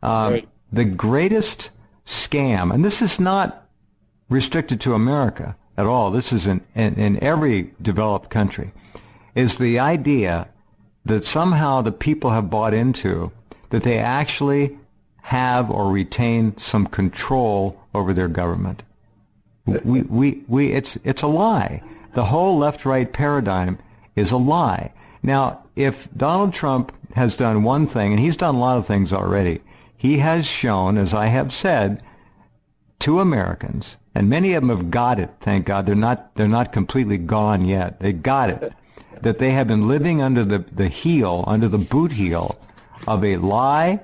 Right. The greatest scam, and this is not restricted to America at all, this is in every developed country, is the idea that somehow the people have bought into that they actually have or retain some control over their government. It's a lie. The whole left-right paradigm is a lie. Now, if Donald Trump has done one thing, and he's done a lot of things already, he has shown, as I have said, to Americans, and many of them have got it, thank God, they're not completely gone yet, they got it, that they have been living under the boot heel of a lie,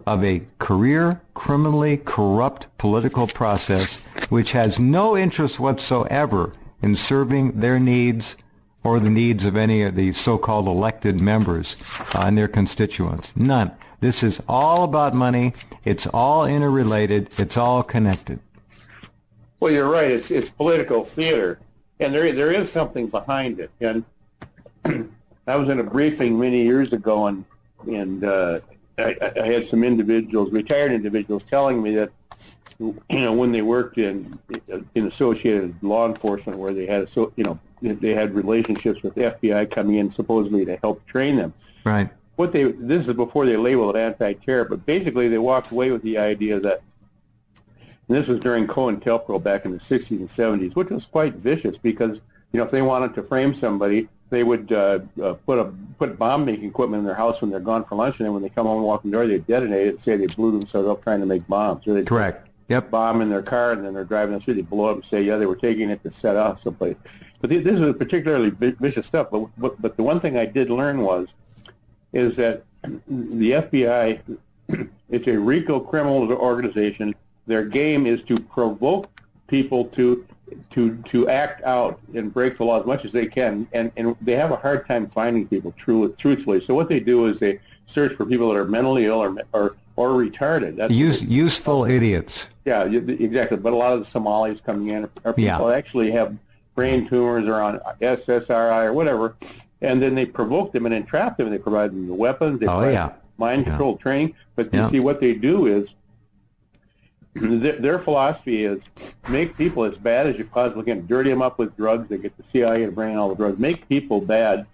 of a career criminally corrupt political process which has no interest whatsoever in serving their needs or the needs of any of the so-called elected members and their constituents. None. This is all about money. It's all interrelated. It's all connected. Well, you're right. It's political theater, and there is something behind it. And I was in a briefing many years ago, and I had some individuals, retired individuals, telling me that, when they worked in associated law enforcement, where they had they had relationships with the FBI coming in supposedly to help train them. Right. This is before they labeled it anti-terror, but basically they walked away with the idea that, and this was during COINTELPRO back in the 60s and 70s, which was quite vicious because, if they wanted to frame somebody, they would put bomb-making equipment in their house when they're gone for lunch, and then when they come home and walk in the door, they'd detonate it and say they blew themselves up trying to make bombs. Or they'd Correct. Yep. Bomb in their car, and then they're driving the street, they blow up and say, yeah, they were taking it to set off someplace. But this is particularly vicious stuff. But the one thing I did learn is that the FBI, it's a RICO criminal organization. Their game is to provoke people to act out and break the law as much as they can, and they have a hard time finding people truthfully. So what they do is they search for people that are mentally ill or retarded. That's useful idiots. Yeah, exactly. But a lot of the Somalis coming in are people that actually have brain tumors or on SSRI or whatever, and then they provoke them and entrap them, and they provide them the weapons, they provide mind control training. But you see, what they do is, their philosophy is make people as bad as you possibly can, dirty them up with drugs. They get the CIA to bring in all the drugs, make people bad,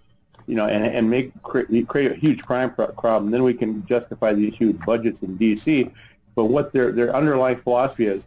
and create a huge crime problem. Then we can justify these huge budgets in D.C. But what their underlying philosophy is,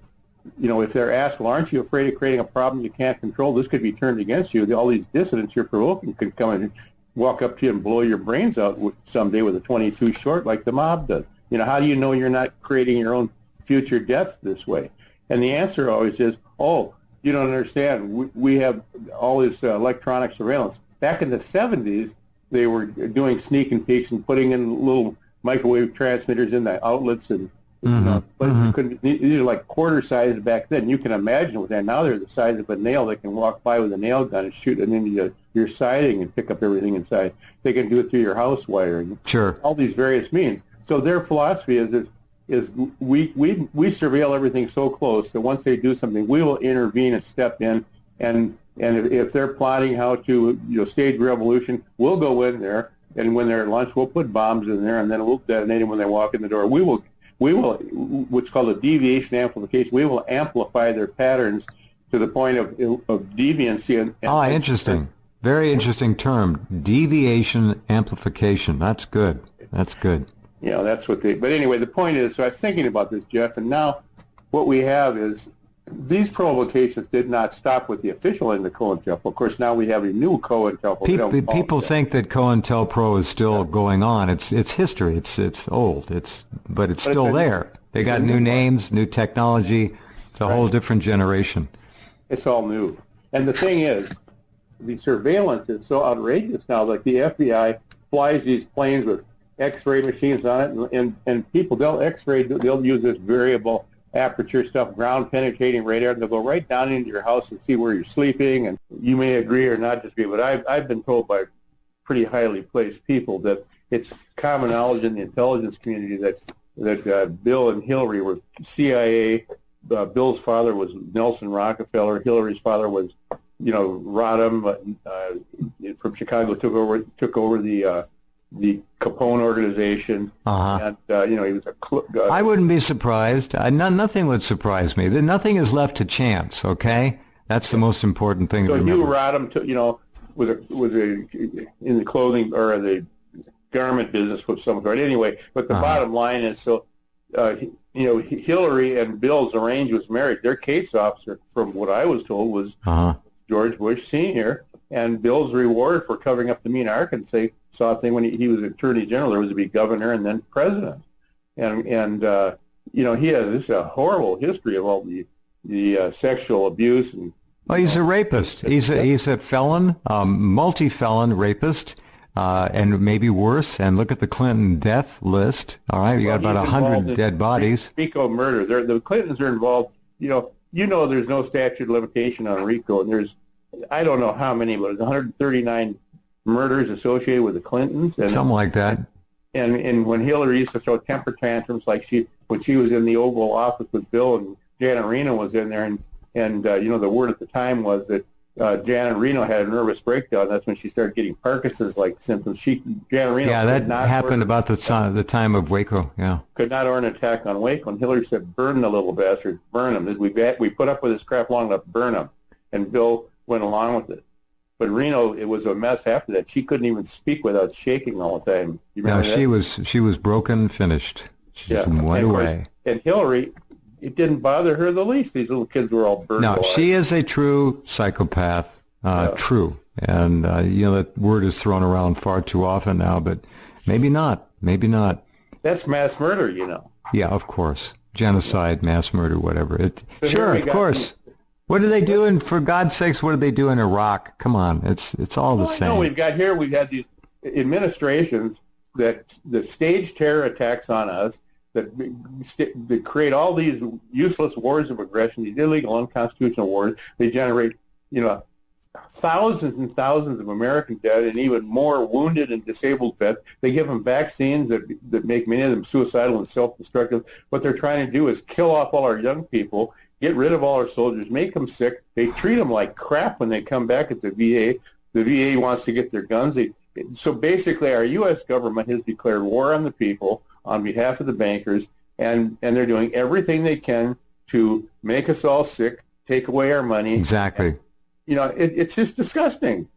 if they're asked, well, aren't you afraid of creating a problem you can't control? This could be turned against you. All these dissidents you're provoking could come in and walk up to you and blow your brains out someday with a 22 short like the mob does. How do you know you're not creating your own future death this way? And the answer always is, oh, you don't understand. We have all this electronic surveillance. Back in the 70s, they were doing sneak and peeks and putting in little microwave transmitters in the outlets, and but you couldn't. These are like quarter size back then. You can imagine with that. Now they're the size of a nail. They can walk by with a nail gun and shoot it into your siding and pick up everything inside. They can do it through your house wiring. Sure. All these various means. So their philosophy is we surveil everything so close that once they do something, we will intervene and step in, and if they're plotting how to stage revolution, we'll go in there, and when they're at lunch, we'll put bombs in there, and then we'll detonate them when they walk in the door. We will what's called a deviation amplification. We will amplify their patterns to the point of deviancy. Interesting. Very interesting term. Deviation amplification. That's good. That's good. That's what but anyway, the point is, so I was thinking about this, Jeff, and now what we have is these provocations did not stop with the official end of COINTELPRO. Of course, now we have a new COINTELPRO. People think that COINTELPRO is still going on. It's history. It's old. But it's still there. They got new names, new technology. It's a whole different generation. It's all new. And the thing is, the surveillance is so outrageous now. Like the FBI flies these planes with X-ray machines on it, and people, they'll use this variable aperture stuff, ground penetrating radar. They'll go right down into your house and see where you're sleeping, and you may agree or not disagree, but I've been told by pretty highly placed people that it's common knowledge in the intelligence community that Bill and Hillary were CIA. Bill's father was Nelson Rockefeller. Hillary's father was, Rodham from Chicago. Took over the Capone organization, and he was I wouldn't be surprised. Nothing would surprise me. Nothing is left to chance. Okay, that's the most important thing. So to remember. Hugh Rodham, was in the clothing or the garment business with some sort. Anyway, but the bottom line is, so Hillary and Bill's arrange was married. Their case officer, from what I was told, was George Bush Sr. And Bill's reward for covering up the mean Arkansas thing when he was Attorney General, there was to be governor and then president. And he has a horrible history of all the sexual abuse. And well, he's a rapist. He's a felon, multi-felon rapist. And maybe worse. And look at the Clinton death list. All right, you got about 100 dead bodies. RICO murder. The Clintons are involved. There's no statute of limitation on RICO, and there's, I don't know how many, but there's 139 murders associated with the Clintons. And, something like that. And when Hillary used to throw temper tantrums, like when she was in the Oval Office with Bill and Janet Reno was in there, and the word at the time was that Janet Reno had a nervous breakdown. That's when she started getting Parkinson's-like symptoms. Janet Reno. Yeah, that happened about the time of Waco. Yeah. Could not order an attack on Waco, and Hillary said, "Burn the little bastards, burn them." We put up with this crap long enough, burn them. And Bill went along with it. But Reno, it was a mess after that. She couldn't even speak without shaking all the time. You remember that? she was broken, finished. She just went away. And Hillary, it didn't bother her the least. These little kids were all burned. No, she is a true psychopath. True. And, that word is thrown around far too often now, but maybe not. Maybe not. That's mass murder, Yeah, of course. Genocide, mass murder, whatever. Sure, of course. What are they doing? For God's sakes, what do they do in Iraq? Come on, it's all the same. No, we've had these administrations that stage terror attacks on us, that create all these useless wars of aggression, these illegal, unconstitutional wars. They generate, thousands and thousands of American dead and even more wounded and disabled vets. They give them vaccines that make many of them suicidal and self-destructive. What they're trying to do is kill off all our young people, get rid of all our soldiers, make them sick. They treat them like crap when they come back at the VA. The VA wants to get their guns. So basically, our U.S. government has declared war on the people on behalf of the bankers, and they're doing everything they can to make us all sick, take away our money. Exactly. It's just disgusting.